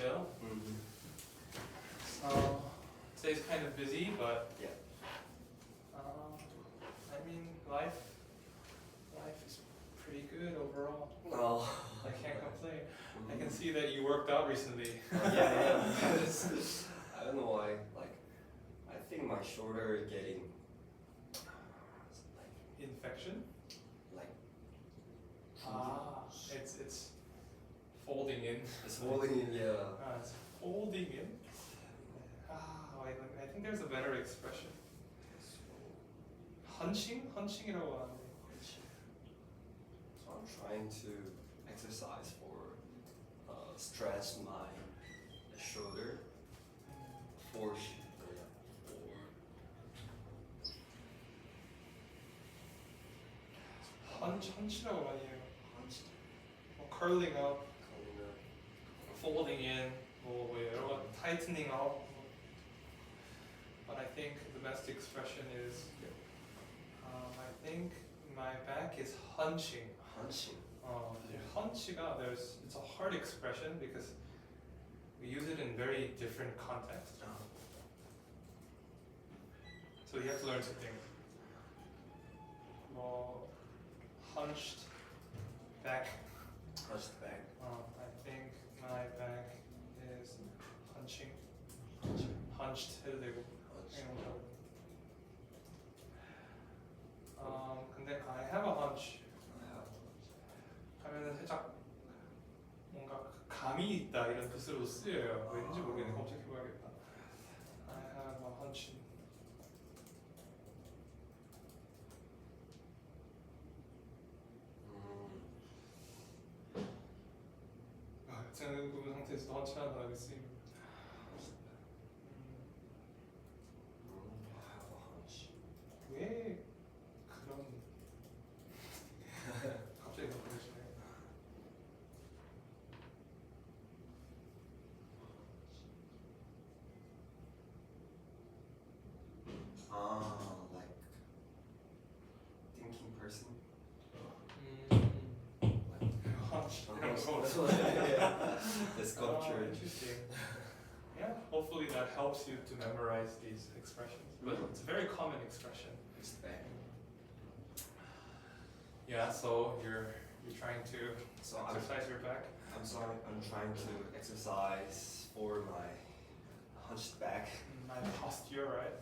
chill. Mm-hmm. So today's kind of busy, but Yeah. I mean, life is pretty good overall. No. I can't complain. I can see that you worked out recently. Yeah. Because I don't know why. Like, I think my shoulder is getting Infection? like It's folding in. it's holding in. Yeah. It's folding in. Wait, I think there's a better expression. hunching이라고 하는데. So I'm trying to exercise for stretch my shoulder. For hunch라고 많이 해요. curling up, folding in, 뭐 여러 가지 tightening up. But I think the best expression is, I think my back is hunching. hunching. hunch가 it's a hard expression because we use it in very different contexts. So you have to learn something. Hunched back. Hunched back. I think my back is hunching. Hunched 해도 되고. 근데 I have a hunch 하면은 살짝 뭔가 감이 있다 이런 뜻으로 쓰여요. 왠지 모르겠네. 검색해봐야겠다. I have a hunch. 생각해보는 상태에서 헌치라는 단어가 쓰입니다. 왜 그런 갑자기 그러시네요. Like thinking person. The sculpture. Interesting. Yeah, hopefully that helps you to memorize these expressions. But it's a very common expression. It's back. Yeah, so you're trying to So exercise your back. I'm sorry. I'm trying to exercise for my hunched back. My posture, right?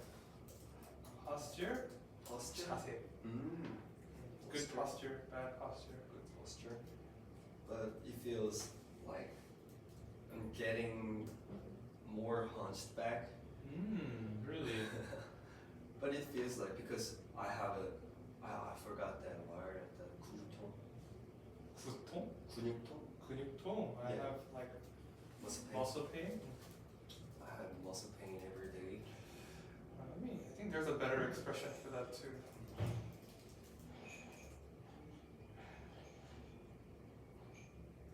Posture? Posture. 자세. Good posture, bad posture. Good posture. But it feels like I'm getting more hunched back. Really? But it feels like because I forgot that word, the 근육통. 구통? 근육통? 근육통? I Yeah. have like Muscle muscle pain. pain. I have muscle pain every day. I think there's a better expression for that too.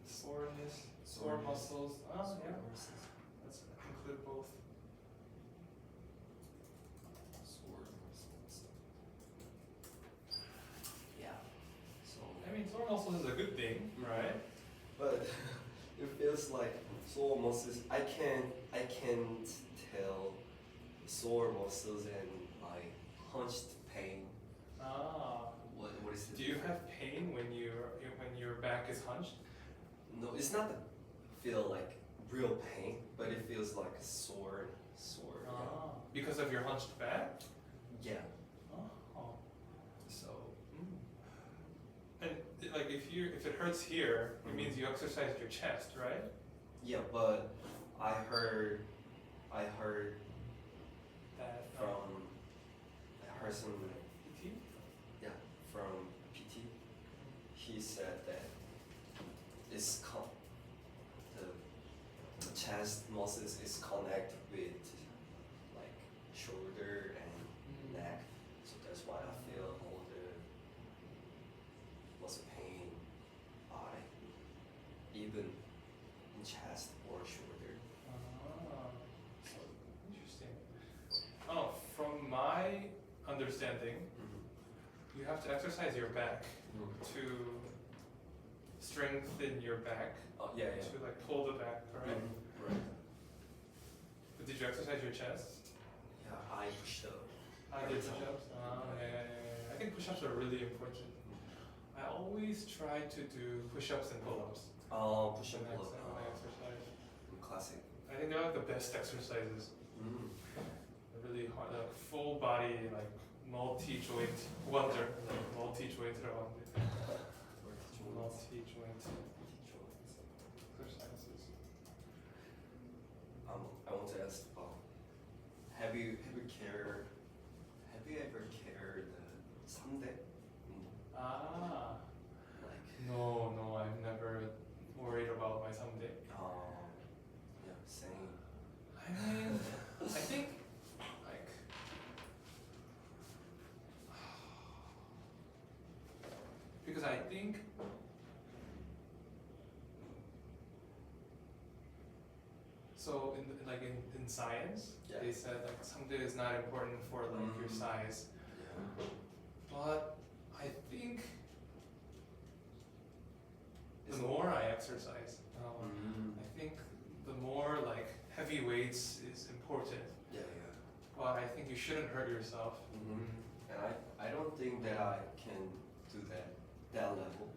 Soreness, sore muscles. Sore Yeah, muscles. let's include both. Sore muscles. Yeah. So. Sore muscles is a good thing, right? But it feels like sore muscles. I can't tell sore muscles and like hunched pain. What is the Do you difference? have pain when your back is hunched? No, it's not feel like real pain, but it feels like sore. Because of your hunched back? Yeah. Oh. So. And like if it hurts here, it means you exercised your chest, right? Yeah, but I heard That some PT? from PT. He said that the chest muscles is connected with like shoulder and neck, so that's why I feel all the muscle pain, even in chest or shoulder. So interesting. From my understanding, you have to exercise your back to strengthen your back, Oh yeah. to like pull the back, right? Right. But did you exercise your chest? Yeah, I pushed up. I did push-ups. Yeah. I think push-ups are really important. I always try to do push-ups and pull-ups. Push up, when pull I up. exercise. Classic. I think they're like the best exercises. They're really hard, like full body, like multi-joint wonder, like multi-joint multi-joint exercises. I want to ask about, have you ever cared someday? Ah, Like, no, I've never worried about my someday. yeah, same. I mean, I think, like, because I think so in science, Yeah. they said like someday is not important for like your size, Yeah. but I think the It's more I exercise, Mm. I think the more like heavy weights is important, Yeah. but I think you shouldn't hurt yourself. And I don't think that I can do that level.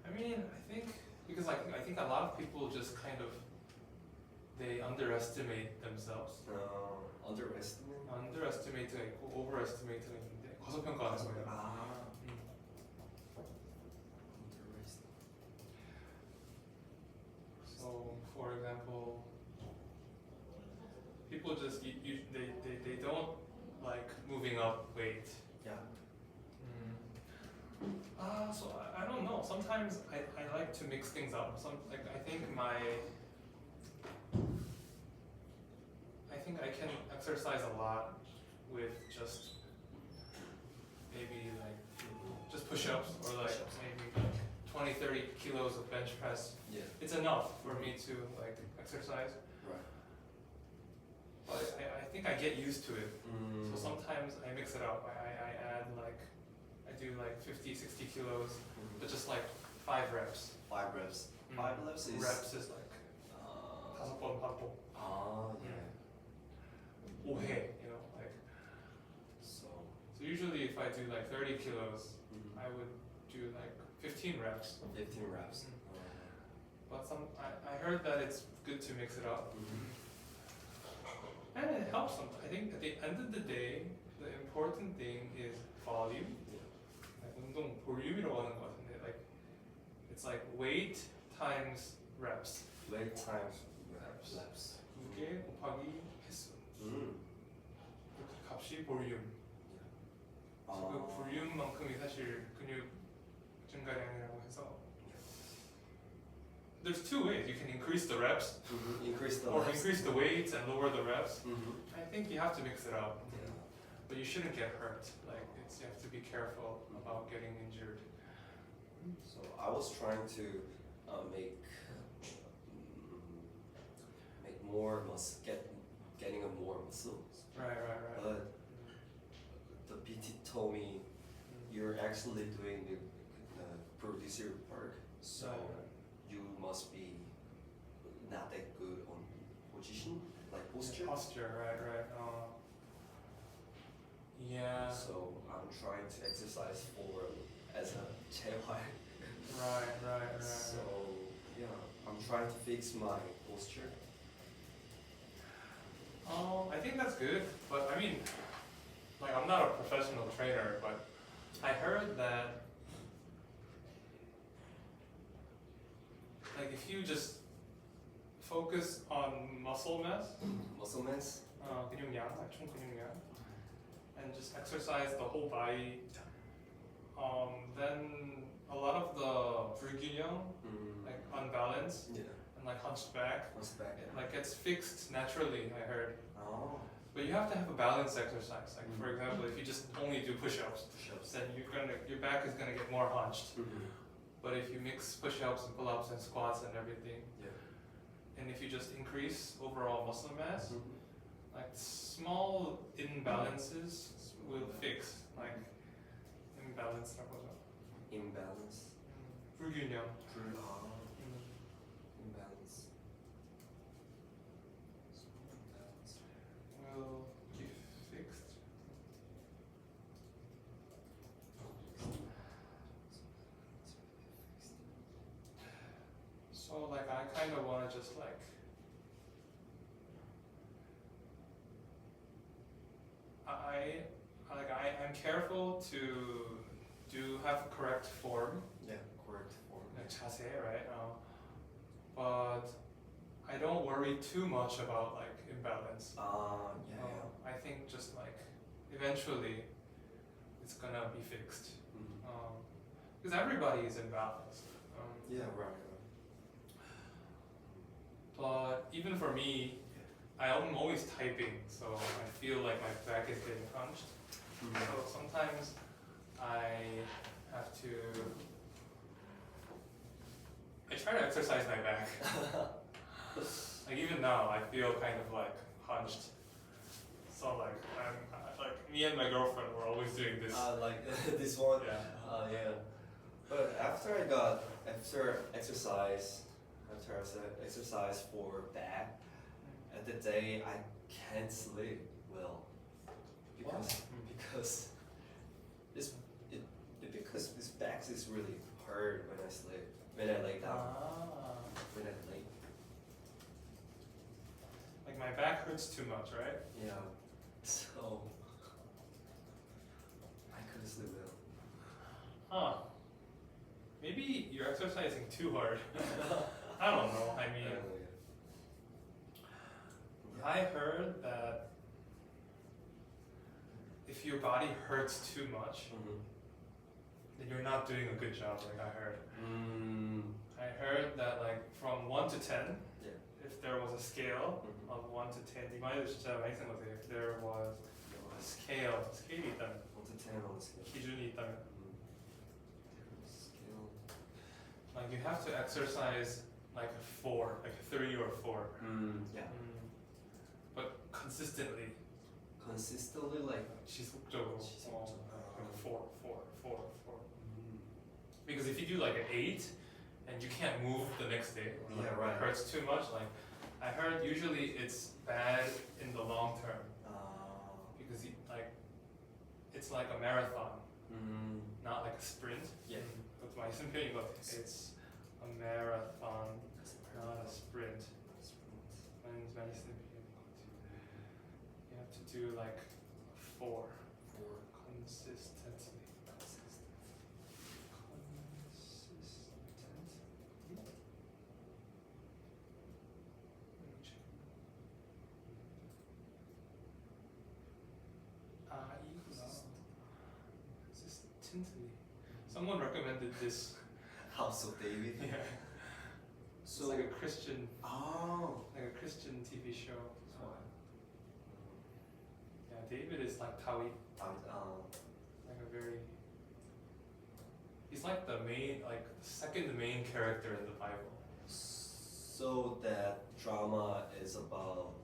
I mean, I think because like I think a lot of people just kind of they underestimate themselves. Underestimate. underestimate가 있고 overestimate가 있는데 과소평가하는 거예요. Underestimate. So, for example, people just they don't like moving up weight. Yeah. So I don't know. Sometimes I like to mix things up. I think I can exercise a lot with just maybe like just push-ups or like Push-ups. maybe 20-30 kilos of bench press. Yeah. It's enough for me to like exercise. Right. But I think I get used to it. Mm. So sometimes I mix it up. I add like, I do like 50-60 kilos, but just like 5 reps. 5 reps. 5 reps is. Reps is like Uh, 5번 반복. yeah. 5회, you know, like. So. So usually if I do like 30 kilos, Mhm. I would do like 15 reps. 15 reps. But I heard that it's good to mix it up. And it helps them. I think at the end of the day, the important thing is volume. like 운동 볼륨이라고 하는 것 같은데, like it's like weight times reps. Weight times reps. 무게 곱하기 횟수. 그 값이 볼륨. 그래서 그 볼륨만큼이 사실 근육 증가량이라고 해서. There's 2 ways. You can increase the reps, Increase the or reps. increase the weights and lower the reps. Mm-hmm. I think you have to mix it up. Yeah. But you shouldn't get hurt. Like you have to be careful about getting injured. So I was trying to make more getting a more muscles. Right. But the PT told me you're actually doing the producer work, so you must be not that good on position, like posture. Posture, right. Yeah. So I'm trying to exercise forward as a chairwhite. Right. So yeah, I'm trying to fix my posture. I think that's good, but I mean, like I'm not a professional trainer, but I heard that like if you just focus on muscle mass, Muscle mass. 근육량, like 총 근육량, and just exercise the whole body, then a lot of the 불균형, like unbalance Yeah. and like hunched back, What's back? Yeah. like gets fixed naturally, I heard. Oh. But you have to have a balanced exercise. Like for example, if you just only do push-ups, Push-ups. then your back is gonna get more hunched. But if you mix push-ups and pull-ups and squats and everything, Yeah. and if you just increase overall muscle mass, like small imbalances will fix. Like imbalance라고 하죠. Imbalance. 불균형. Imbalance. So like I kind of want to just like I'm careful to have correct form, Yeah, correct form. like 자세, right? But I don't worry too much about like imbalance. Yeah. I think just like eventually it's gonna be fixed. Mhm. Because everybody is imbalanced. Yeah, right. But even for me, I'm always typing, so I feel like my back is getting punched. So sometimes I have to. I try to exercise my back. Like even now, I feel kind of like hunched. So like like me and my girlfriend were always doing this. Like this one. Yeah. Yeah. But after exercise for back, at the day I can't sleep well because because this back is really hurt when I sleep, when I lay down, when I lay. Like my back hurts too much, right? Yeah. So I couldn't sleep well. Huh. Maybe you're exercising too hard. I don't know. I mean, I heard that if your body hurts too much, then you're not doing a good job. Like I heard. I heard that like from 1 to 10, if there was a scale of 1 to 10, 이마에도 진짜 많이 쓴 거세요. If there was a scale, 스케일이 있다면, 1 to 10 on the scale. 기준이 있다면, Scale. like you have to exercise like a 4, like a 3 or 4. Yeah. But consistently. Consistently, like 지속적으로. 지속적으로. Like 4. Because if you do like an 8 and you can't move the next day, or Yeah, like right. it hurts too much, like I heard usually it's bad in the long term because it's like a marathon, not like a sprint. Yeah. That's my opinion, but it's a marathon, not a sprint. 많이 쓰는 표현인 것 같아요. You have to do like 4 consistently. Consistently. Someone recommended this. House of David. Yeah. So it's like a Christian, oh. like a Christian TV show. Yeah, David is like Tawi, like a very. He's like the main, like the second main character in the Bible. So that drama is about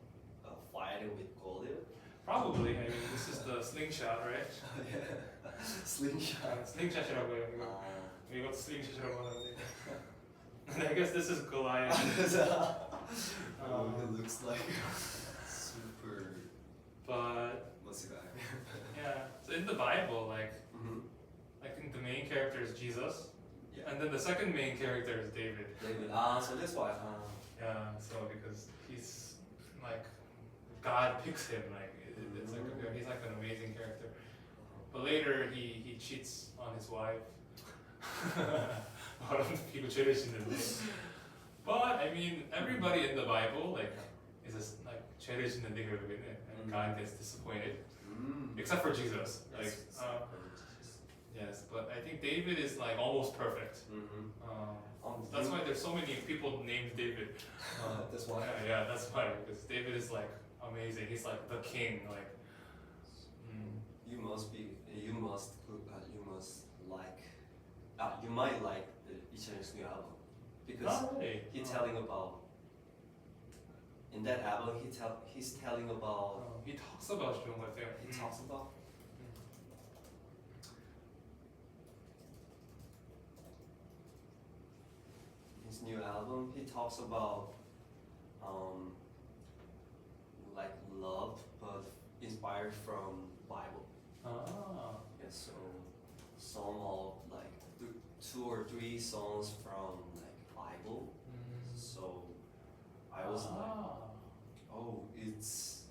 fighting with Goliath. Probably. I mean, this is the slingshot, right? Yeah. Slingshot. slingshot이라고 해요. 이것도 slingshot이라고 하는데. And I guess this is Goliath. It looks like super. But What's the guy? yeah, so in the Bible, like I think the main character is Jesus, Yeah. and then the second main character is David. David. So that's why. Yeah, so because he's like God picks him, like it's like he's like an amazing character. But later he cheats on his wife. people 죄를 But I mean, everybody in the Bible like is like 죄를 짓는데 결국에는, and God gets disappointed, except for Jesus. Like yes, but I think David is like almost perfect. That's why there's so many people named David. That's why. Yeah, that's why, because David is like amazing. He's like the king. Like You must like. You might like the Ichari's new album because not really. he's telling about. In that album, he's telling about. He talks about 좋은 것 같아요. He talks about. His new album, he talks about like love, but inspired from Bible. Yeah, so some of like 2 or 3 songs from like Bible. I was like, oh, it's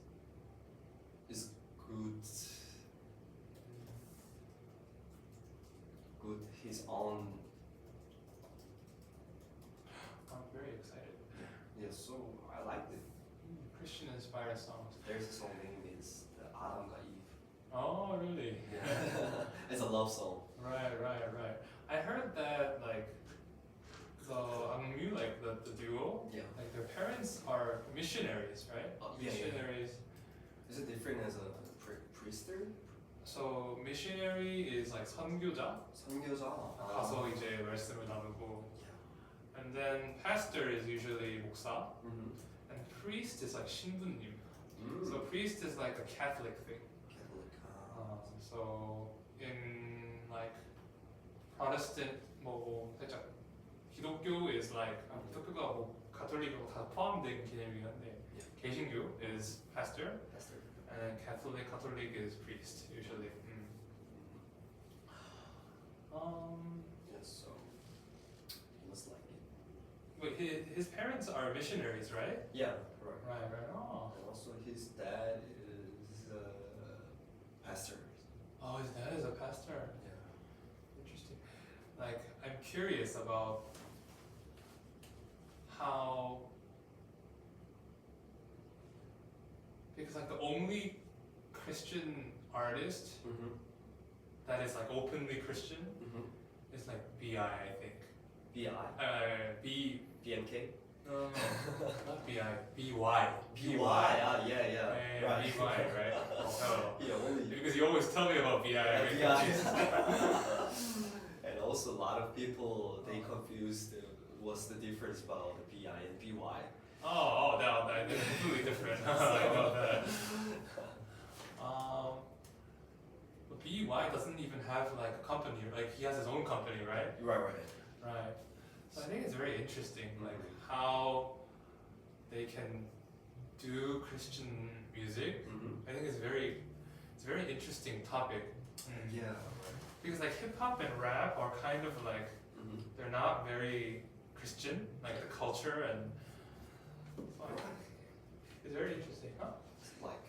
good. Good. His own. I'm very excited. Yeah. So I liked it. Christian inspired songs. There's a song name is the 아담과 Eve. Oh, really? Yeah. It's a love song. Right. I heard that like the Angmu, like the duo, Yeah. like their parents are missionaries, right? Yeah. Missionaries. Is it different as a priester? So missionary is like 선교자. 선교사. 가서 이제 말씀을 나누고. Yeah. And then pastor is usually 목사, Mm-hmm. and priest is like 신부님. So priest is like a Catholic thing. Catholic. So in like Protestant 뭐 살짝 기독교 is like 기독교가 뭐 가톨릭하고 다 포함된 개념이긴 한데 Yeah. 개신교 is pastor Pastor. and Catholic is priest usually. Yes. So he was like it. But his parents are missionaries, right? Yeah. Right. Right. Oh. And also his dad is a pastor. Oh, his dad is a pastor. Yeah. Interesting. Like, I'm curious about how, because like the only Christian artist Mm-hmm. that is like openly Christian Mm-hmm. is like B.I. I think. B.I. B. BMK. No, not B.I. B.Y. B.Y. Yeah. Right. B.Y. Right. Oh, Yeah, only. because you always tell me about B.I. every Yeah. time. And also a lot of people they confused what's the difference about the B.I. and B.Y. Oh, no, they're completely different. I know that. But B.Y. doesn't even have like a company, like he has his own company, right? Right. Right. So I think it's very interesting, like how they can do Christian music. Mm-hmm. I think it's a very interesting topic. Yeah. Because like hip hop and rap are kind of like Mm-hmm. they're not very Christian, like the culture and. So I think it's very interesting, huh? Like,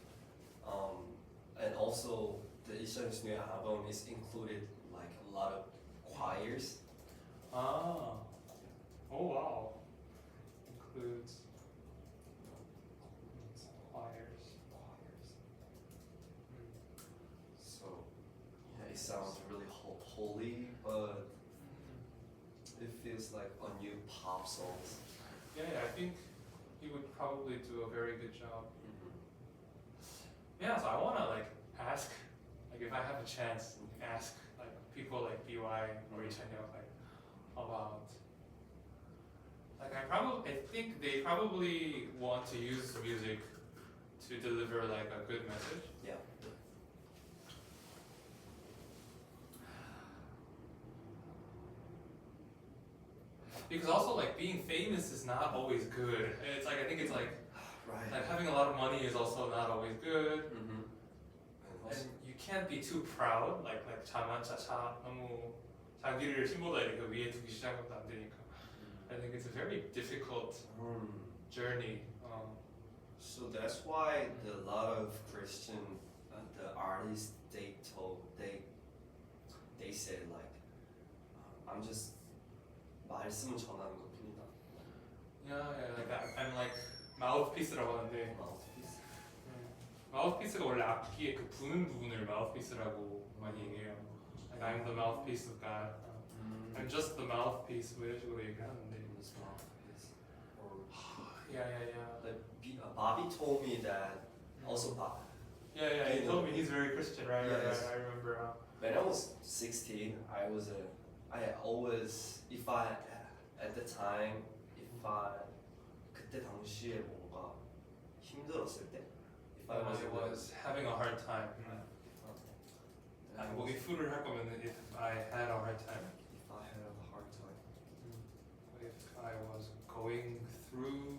and also the Ishan's new album is included like a lot of choirs. Ah. Oh wow. Includes choirs. So yeah, it sounds really holy, but it feels like a new pop songs. Yeah, I think he would probably do a very good job. Yeah, so I wanna like ask, like if I have a chance, ask like people like B.Y. or Lee like about. Like I think they probably want to use music to deliver like a good message. Yeah. Because also like being famous is not always good. It's like I think it's like Right. having a lot of money is also not always good. Mm-hmm. And you can't be too proud. Like 너무 자기를 신보다 이렇게 위에 두기 시작하면 안 되니까. I think it's a very difficult journey. So that's why a lot of Christian the artists they said like I'm just 말씀을 전하는 것뿐이다. Yeah, like I'm like mouthpiece라고 하는데 Mouthpiece. 마우스피스가 원래 악기의 그 부는 부분을 마우스피스라고 많이 얘기해요. Like I'm the mouthpiece of God. I'm just the mouthpiece 뭐 이런 식으로 얘기하는데. This mouthpiece. Or Yeah. like Bobby told me that also Bob. Yeah. He told me he's very Christian, right? Yes. Right. I remember. When I was 16, I always if I at the time if I 그때 당시에 뭔가 힘들었을 때 if I was having a hard time. 뭐 if를 할 거면 if I had a hard time. If I had a hard time. If I was going through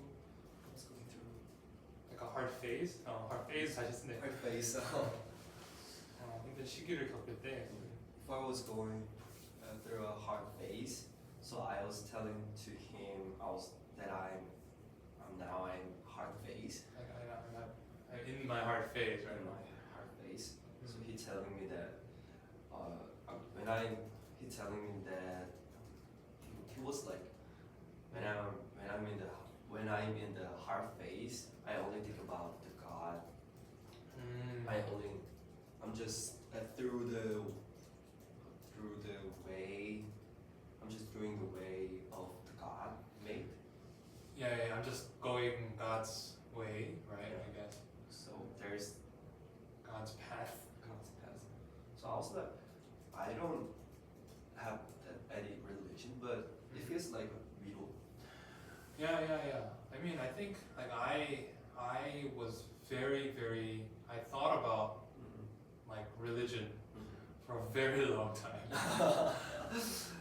like a hard phase. hard phase 다시 쓰네. Hard phase. 힘든 시기를 겪을 때. If I was going through a hard phase, so I was telling to him that I'm was like when I'm in the hard phase, I only think about the God. I'm just through the way. I'm just doing the way of the God made. Yeah, I'm just going God's way, right? Yeah. I guess. So there's God's path. God's path. So I was like, I don't have any religion, but it feels like we do. Yeah. I mean, I think like I was very, I thought about like religion for a very long time.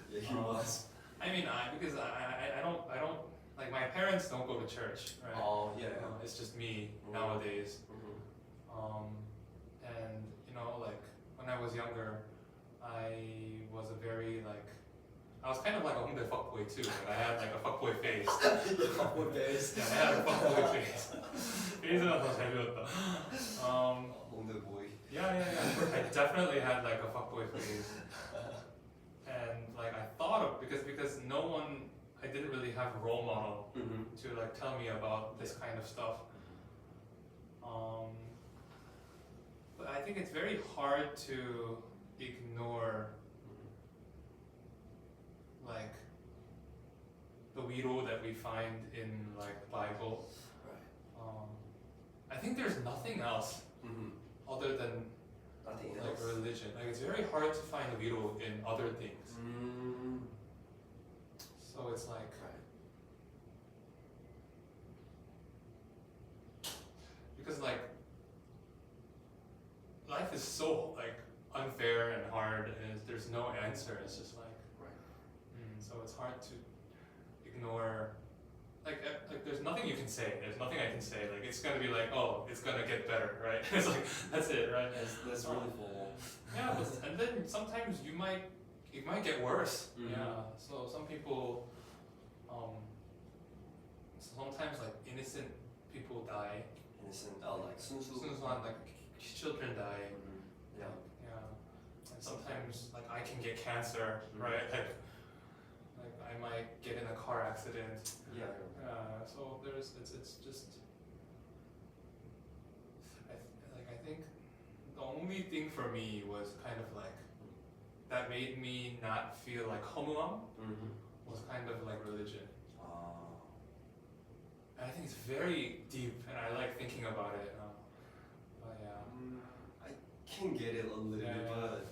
Yeah, he was. I mean, because I don't like my parents don't go to church, right? Oh yeah. It's just me nowadays. Mm-hmm. And you know, like when I was younger, I was a very like I was kind of like a Hongdae fuckboy too. Like I had like a fuckboy face. Fuckboy face. Yeah, I had a fuckboy face. Face는 더 잘 배웠다. Hongdae boy. Yeah. I definitely had like a fuckboy face. And like I thought of because no one I didn't really have a role model to like tell me about this kind of stuff. But I think it's very hard to ignore like the wido that we find in like Bible. Right. I think there's nothing else other than Nothing like else. religion. Like it's very hard to find a wido in other things. So it's like because like life is so like unfair and hard, and there's no answer. It's just like so it's hard to ignore. Like there's nothing you can say. There's nothing I can say. Like it's gonna be like, oh, it's gonna get better, right? It's like that's it, right? That's really full. Yeah, and then sometimes it might get worse. Yeah. So some people, sometimes like innocent people die. Innocent, like 순수한 like children die. Yeah. And sometimes like I can get cancer, right? Like I might get in a car accident. Yeah. So it's just I think the only thing for me was kind of like that made me not feel like 허무함 was kind of like religion. And I think it's very deep, and I like thinking about it. But yeah. I can get it a little bit, but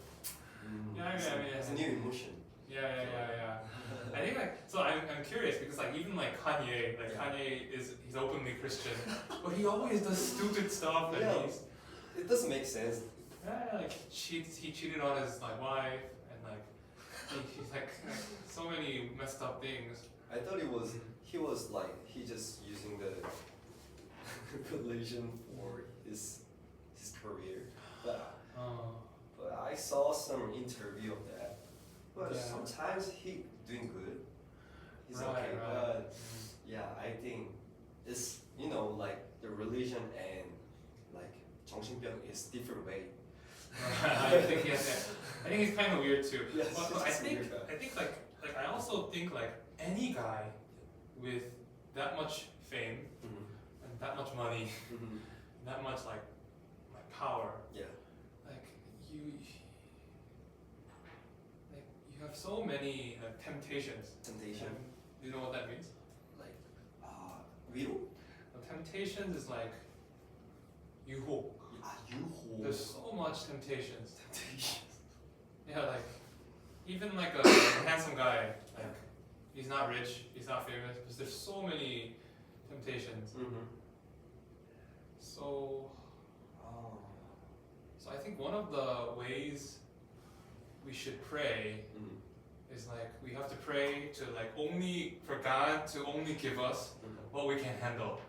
I mean, it's a new emotion. Yeah. I think like so I'm curious because like even like Kanye, he's openly Christian, but he always does stupid stuff that it doesn't make sense. like he cheated on his like wife, and like he's like so many messed up things. I thought he was like he just using the religion for his career, but I saw some interview of that. But sometimes he doing good. He's okay, but I think it's like the religion and like 정신병 is different way. I think he's kind of weird too. Yes, but I think like I also think like any guy with that much fame and that much money, that much like power. Yeah. Like you have so many temptations. Temptation. You know what that means? Like 위로? Temptations is like 유혹. 유혹. There's so much temptations. Yeah, like even like a handsome guy, like he's not rich, he's not famous, because there's so many temptations. So I think one of the ways we should pray is like we have to pray to like only for God to only give us what we can handle.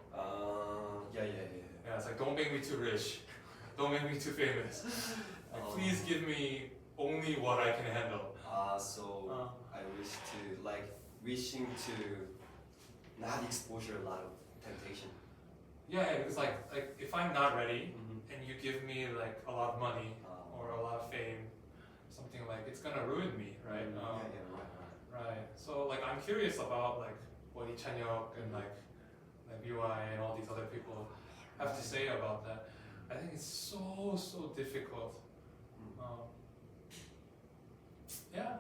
Yeah, it's like don't make me too rich, don't make me too famous. Like, please give me only what I can handle. So I wish to wishing to not exposure a lot of temptation. Yeah, because like if I'm not ready and you give me like a lot of money or a lot of fame, something like it's gonna ruin me, right? Right. So like I'm curious about like what Lee Chan-hyuk and like UI and all these other people have to say about that. I think it's so difficult. Yeah.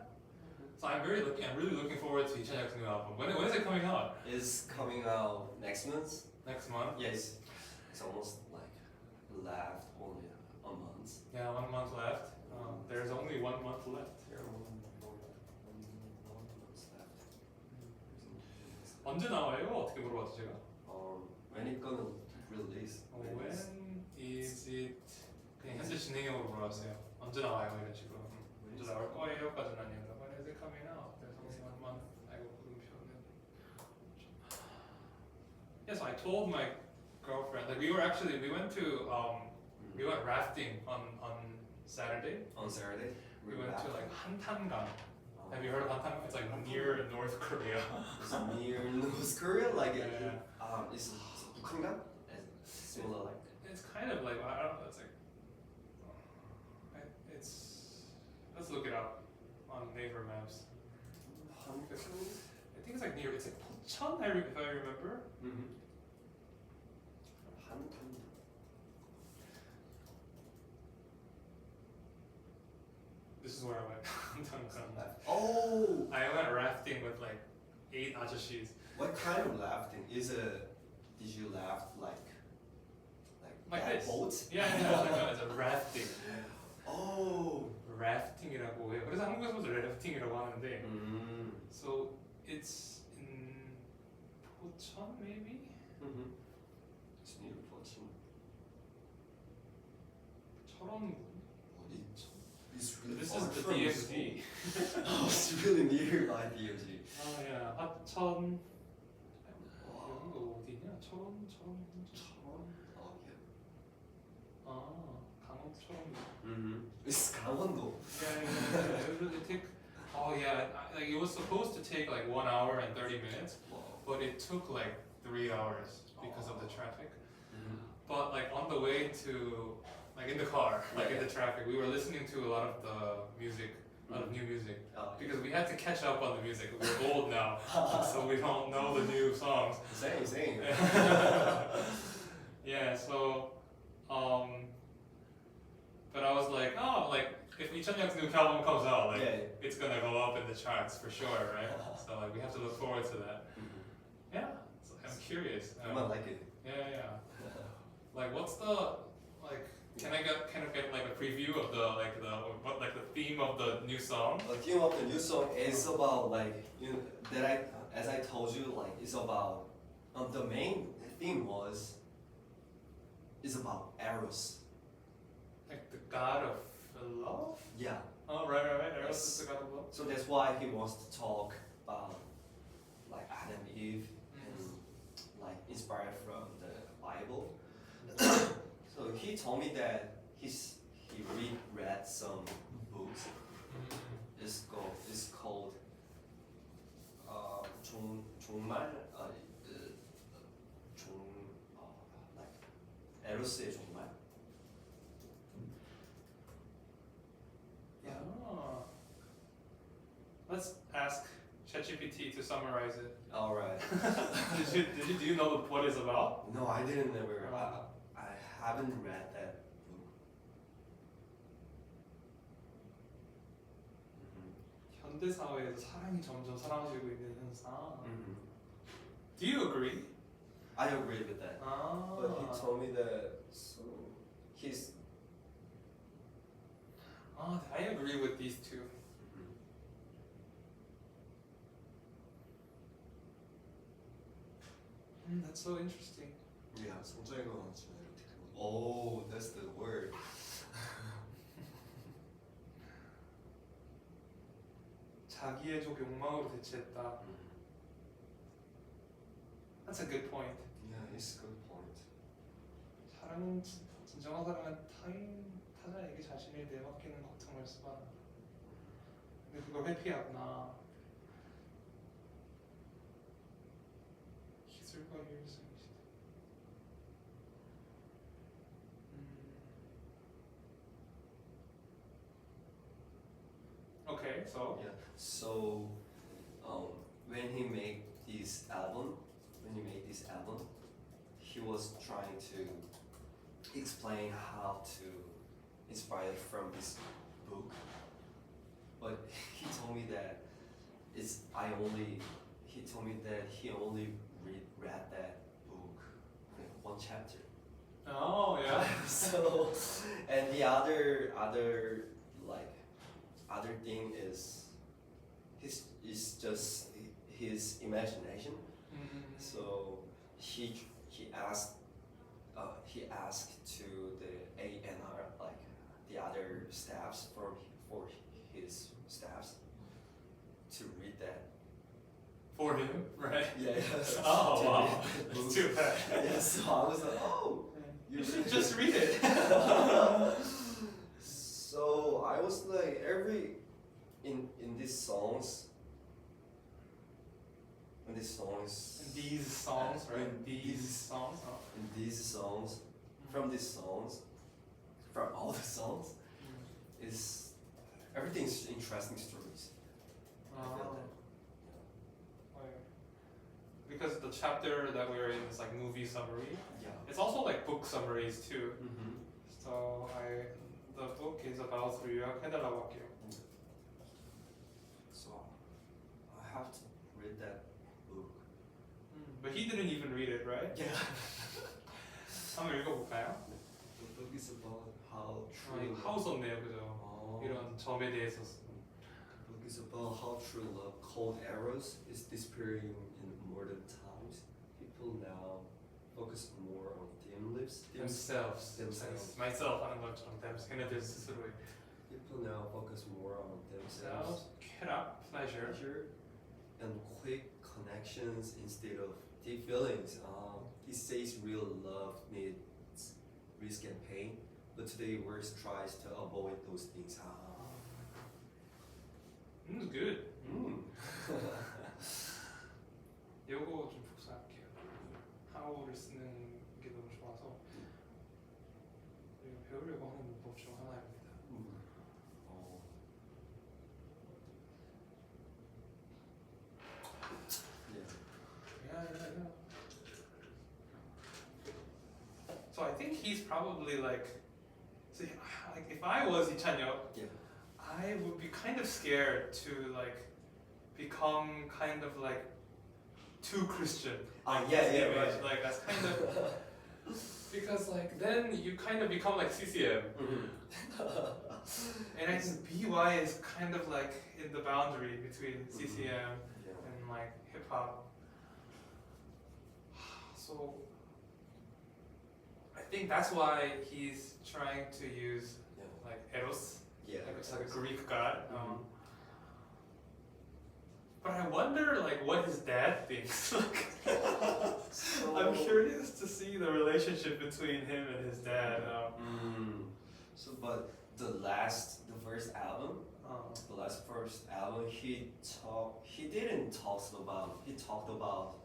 So I'm really looking forward to Lee Chan-hyuk's new album. When is it coming out? It's coming out next month. Next month? Yes. It's almost like left only a month. Yeah, 1 month left. There's only 1 month left. There are one month left. 언제 나와요? 어떻게 물어봤죠 제가? When it gonna release? When is it? 그냥 현재 진행형으로 물어봤어요. 언제 나와요? 이런 식으로. 언제 나올 거예요?까지는 아니었나. When is it coming out? There's only 1 month. 아이고 물음표는. Yes, I told my girlfriend. Like we went to we went rafting on Saturday. On Saturday? We went to like Hantangan. Have you heard of Hantangan? It's like near North Korea. It's near North Korea? Like Yeah. It's Bukhangan? Similar like. It's kind of like I don't know. It's like it's. Let's look it up on Naver Maps. I think it's like near. It's like Pocheon, if I remember. This is where I went. Hantangan. Oh! I went rafting with like 8 ajashis. What kind of rafting? Did you raft like Like that this. boat? Yeah, it's a rafting. Oh! 래프팅이라고 해요. 그래서 한국에서도 래프팅이라고 하는데, Mm. so it's in Pocheon maybe? It's near Pocheon. 철원군. It's really This far is the from DMZ. Seoul. Oh, it's really nearby DMZ. 야, 하천. 여기가 어디냐? 철원. Oh yeah. 강원 철원. It's Gangwon-do. Yeah. It really take. Oh yeah, like it was supposed to take like 1 hour and 30 minutes, Wow. but it took like 3 hours because of the traffic. But like on the way to, like in the car, like in the traffic, we were listening to a lot of the music, a lot of new music, Oh, because we had to catch up on the music. We're old now, so we don't know the new songs. Same. Yeah, so, but I was like, oh, like if Lee Chan-hyuk's new album comes out, like Yeah. it's gonna go up in the charts for sure, right? So like we have to look forward to that. Yeah, so I'm curious. You might like it. Yeah. Like, what's the like? Can I get like a preview of the theme of the new song? The theme of the new song is about like as I told you, like it's about the main theme is about Eros. Like the god of love? Yeah. Oh right. Eros Yes. is the god of love. So that's why he wants to talk about like Adam and Eve and like inspired from the Bible. So he told me that he read some books. It's called 종말 like 에로스의 종말. Yeah. Oh. Let's ask ChatGPT to summarize it. All right. Do you know what it's about? No, I didn't never. I haven't read that book. 현대 사회에서 사랑이 점점 사라지고 있는 현상. Do you agree? I agree with that. But he told me that he's. I agree with these two. That's so interesting. Yeah, 성장인 것 같지. Oh, that's the word. 자기애적 욕망으로 대체했다. That's a good point. Yeah, it's a good point. 사랑은 진정한 사랑은 타자에게 자신을 내맡기는 고통을 수반한다. 근데 그걸 회피하구나. 기술과 유일성이 시대. Okay, so Yeah. So, when he this album, he was trying to explain how to inspire from this book, but he told me that he only read that book, like one chapter. Oh yeah. So, and the other thing is just his imagination. Mm-hmm. So he asked to the A&R, like the other staffs for his staffs to read that. For him, right? Yeah. Oh to wow, read the that's book. too bad. Yeah, so I was like, oh, You should just read it. So I was like, in these songs, And these songs, right? In These songs. Oh. from all the songs, is everything's interesting stories. I feel that. Like, because the chapter that we're in is like movie summary. Yeah. It's also like book summaries too. Mm-hmm. So the book is about 요약해달라고 할게요. So I have to read that book. But he didn't even read it, right? Yeah. 한번 읽어볼까요? The book is about how true. 하우 썼네요, 그죠? 이런 점에 대해서. The book is about how true love, cold arrows, is disappearing in modern times. People now focus more on themselves. myself 하는 것처럼 걔네들 스스로의. People now focus more on themselves, 쾌락, pleasure, and quick connections instead of deep feelings. He says real love needs risk and pain, but today words tries to avoid those things. It's good. Mm. 요거 좀 복사할게요. how를 쓰는 게 너무 좋아서 배우려고 하는 문법 중 하나입니다. Yeah. So I think he's probably like, see, like if I was 이찬혁, I would be kind of scared to like become kind of like too Christian. Right. Like that's kind of because like then you kind of become like CCM. And I think BY is kind of like in the boundary between CCM and like hip hop. So I think that's why he's trying to use like Eros, like it's like a Greek god. But I wonder like what his dad thinks. Like, I'm curious to see the relationship between him and his dad. So, but the first album, he talked about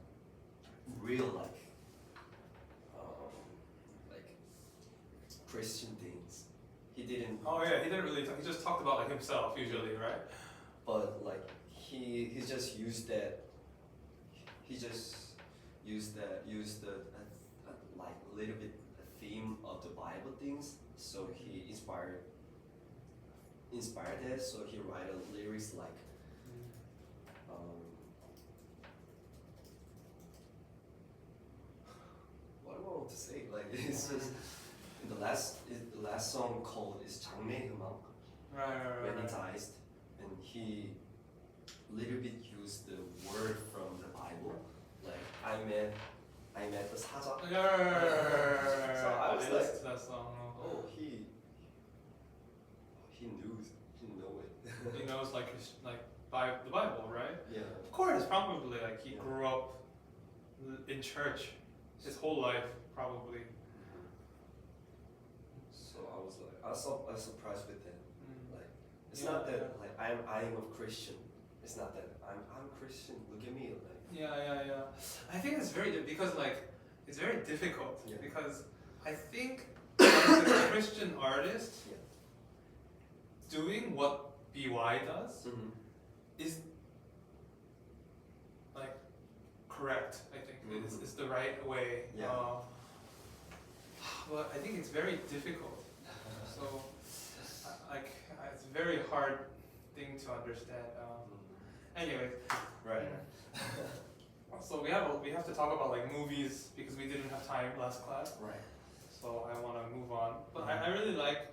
real like Christian things. He didn't. Oh yeah, he didn't really. He just talked about like himself usually, right? But like he just used that. He just used the like little bit theme of the Bible things. So he inspired it. So he write lyrics like. What do I want to say? Like it's just the last song called is 장래희망. Right. Hypnotized, and he little bit used the word from the Bible, like I met the 사자. So I was like, that song. oh, he know it. He knows like the Bible, right? Yeah. Of course, probably like he grew up in church his whole life, probably. So I was like, I was surprised with that. Like, it's not that like I am a Christian. It's not that I'm Christian. Look at me. Like. Yeah. I think it's because like it's very difficult Yeah. because I think as a Christian artist doing what BY does is like correct. I think it's the right way. Yeah. But I think it's very difficult. So, it's a very hard thing to understand. Anyways, Right. so we have to talk about like movies because we didn't have time last class. Right. So I want to move on. But I really like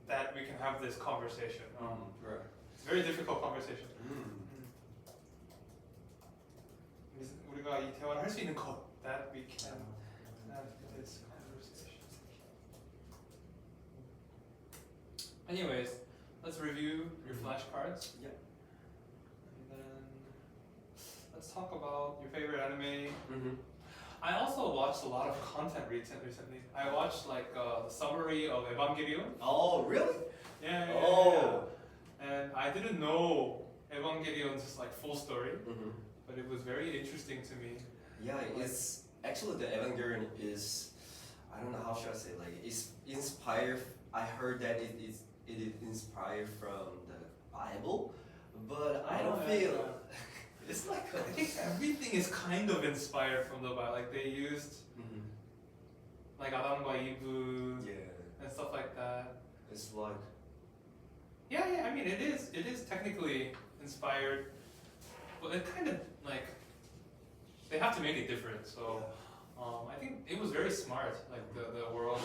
that we can have this conversation. Right. It's a very difficult conversation. 우리가 이 대화를 할 수 있는 것 that we can have this conversation. Anyways, let's review your flashcards. Yeah. And then let's talk about your favorite anime. Mm-hmm. I also watched a lot of content recently. I watched like a summary of Evangelion. Oh, really? Yeah. Oh. And I didn't know Evangelion's like full story, Mm-hmm. but it was very interesting to me. Yeah, it's actually the Evangelion is, I don't know how should I say, like it's inspired. I heard that it is inspired from the Bible, but I don't feel it's like I think everything is kind of inspired from the Bible. Like they used like 아담과 이브 yeah, and stuff like that. it's like Yeah. I mean, it is technically inspired, but it kind of like they have to make it different. So I think it was very smart. Like the world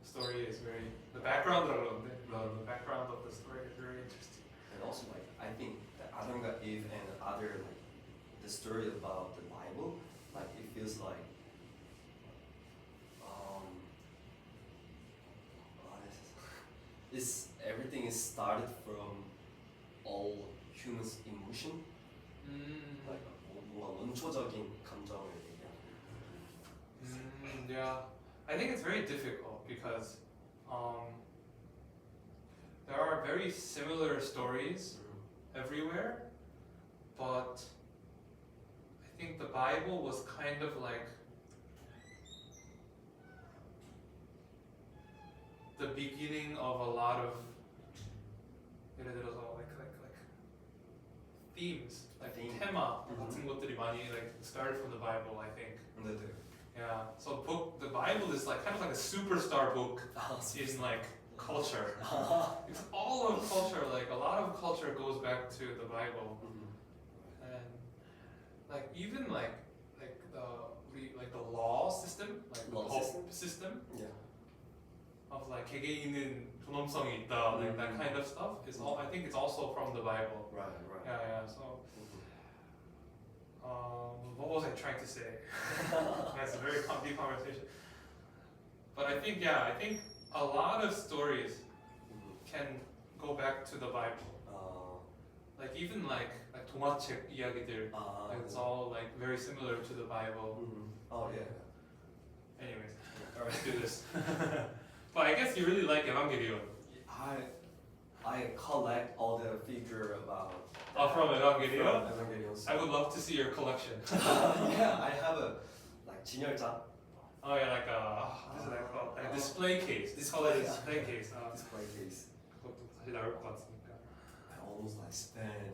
story is very the background of the background of the story is very interesting. and also like I think that Adam got Eve and other like the story about the Bible, like it feels like it's everything is started from all humans' emotion, like 뭔가 원초적인 감정을 얘기하는. Yeah, I think it's very difficult because there are very similar stories everywhere, but I think the Bible was kind of like the beginning of a lot of 예를 들어서 like themes, like 테마 같은 것들이 많이 like started from the Bible, I think. 네. Yeah. So the Bible is like kind of like a superstar book in like culture. It's all of culture, like a lot of culture goes back to the Bible, and like even like the law system, like Law the pulp system Yeah. of like 개개인은 존엄성이 있다, like that kind of stuff is all. I think it's also from the Bible. Right. Yeah. So what was I trying to say? That's a very deep conversation. But I think a lot of stories can go back to the Bible. Like even like 동화책 이야기들, like it's all like very similar to the Bible. Oh yeah. Anyways, alright, let's do this. But I guess you really like Evangelion. I collect all the figure about. From Evangelion? From Evangelion. I would love to see your collection. Yeah, I have a like 진열장. Oh yeah, like what is that called? Like a display case. It's called a display case. Display case. 그것도 사실 나올 것 같으니까. I almost like spent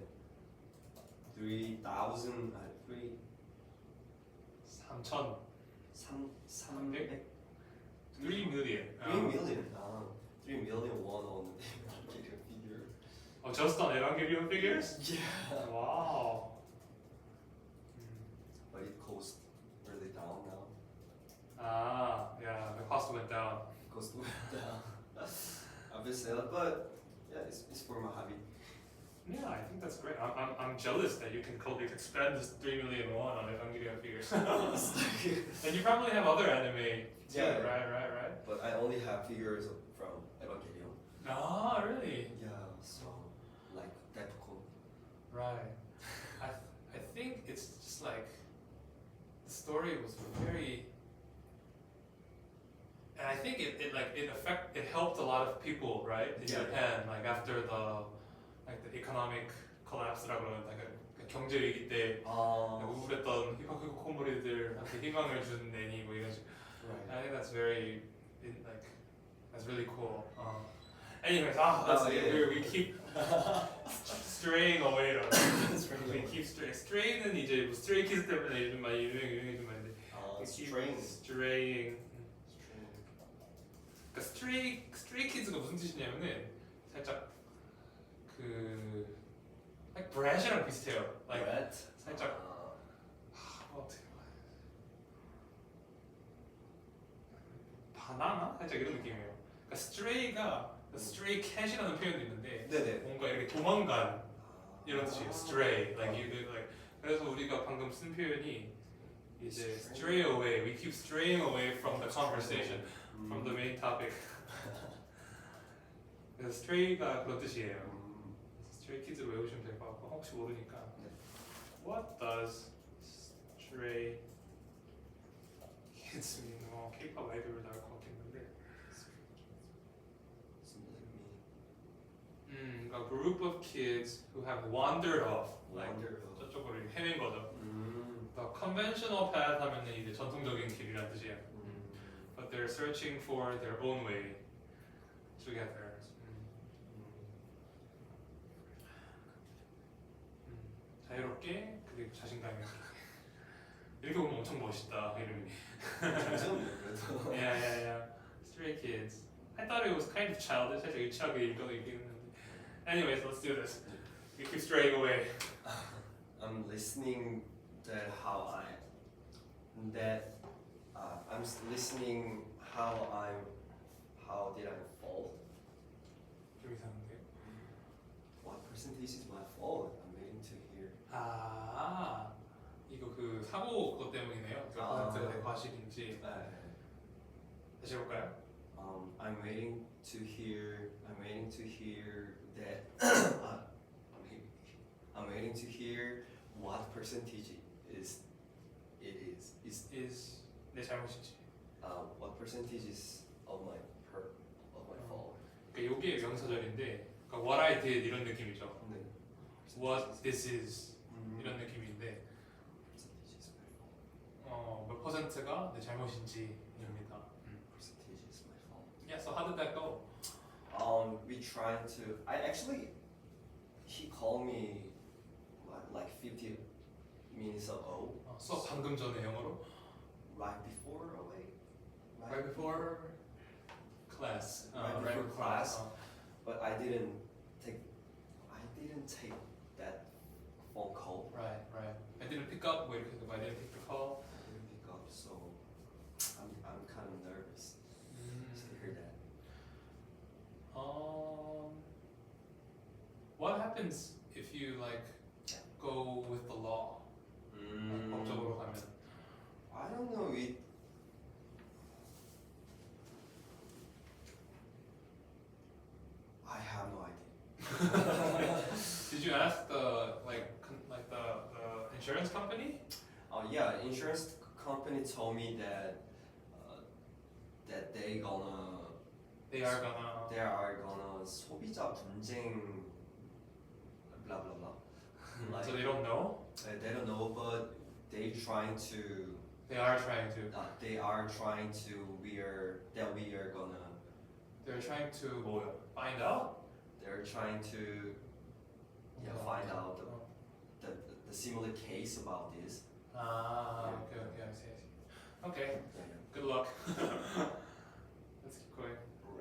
3,000, 3,000. 3 million. 3 million. 3 million won on the Evangelion figure. Oh, just on Evangelion figures? Yeah. Wow. But it cost really down now. Yeah, the cost went down. Cost went down. Obviously, but yeah, it's for my hobby. Yeah, I think that's great. I'm jealous that you can spend this 3 million won on Evangelion figures. And you probably have other anime too, Yeah. right? But I only have figures from Evangelion. Ah, really? Yeah, so like Deadpool. Right. I think it's just like the story was very, and I think it helped a lot of people, right, in Yeah. Japan, like after the economic collapse라고 그러는 like 경제 위기 때 우울했던 히코코모리들한테 희망을 준 애니 뭐 이런 식으로. I think that's very that's really cool. Anyways, yeah. we keep straying away라고. We keep stray. Stray는 이제 뭐 stray kids 때문에 요즘 많이 유행해진 말인데. We keep strain. straying. 그러니까 stray kids가 무슨 뜻이냐면은 살짝 그 like brat이랑 비슷해요. Like Rat. 살짝 어떻게 바나나? 살짝 이런 느낌이에요. 그러니까 stray가 stray cat이라는 표현도 있는데 네네. 뭔가 이렇게 도망간 이런 뜻이에요. stray. like 그래서 우리가 방금 쓴 표현이 이제 stray away. We keep straying away from the conversation, from the main topic. 그래서 stray가 그런 뜻이에요. stray kids로 외우시면 될 것 같고 혹시 모르니까 네. What does stray kids mean? K-pop 아이돌을 나올 것 같겠는데. A group of kids who have wandered off, like 저쪽으로 헤맨 거죠. The conventional path 하면은 이제 전통적인 길이란 뜻이에요. But they're searching for their own way together. 자유롭게 그리고 자신감 있게. 이렇게 보면 엄청 멋있다 이름이. Yeah. Stray Kids. I thought it was kind of childish. 살짝 유치하게 읽긴 했는데. Anyways, let's do this. We keep straying away. I'm listening that I'm listening how did I fall? 좀 이상한데. What percentage is my fault? I'm waiting to hear. 이거 그 사고 그것 때문이네요. 그 퍼센트가 내 과실인지. 다시 해볼까요? I'm waiting to hear that. I'm waiting to hear what percentage is 내 잘못인지. what percentage is of my fault. 그러니까 이게 명사절인데, 그러니까 what I did 이런 느낌이죠. 네. What this is 이런 느낌인데, percentage is my fault. 몇 퍼센트가 내 잘못인지입니다. Percentage is my fault. Yeah, so how did that go? We tried to. He called me like 50 minutes ago. 수업 방금 전에 영어로? Right before away. Right before class. Right before class. But I didn't take that phone call. Right. I didn't pick up. 뭐 이렇게 해도 I didn't pick the call. I didn't pick up, so I'm kind of nervous to hear that. What happens if you like go with the law? like 법적으로 가면. I don't know. I have no idea. Did you ask the insurance company? Yeah, insurance company told me that they are gonna 소비자 분쟁 blah blah blah. So they don't know. They don't know, but they are trying to. They are trying to. We are gonna. They're trying to find out. They're trying to find out the similar case about this.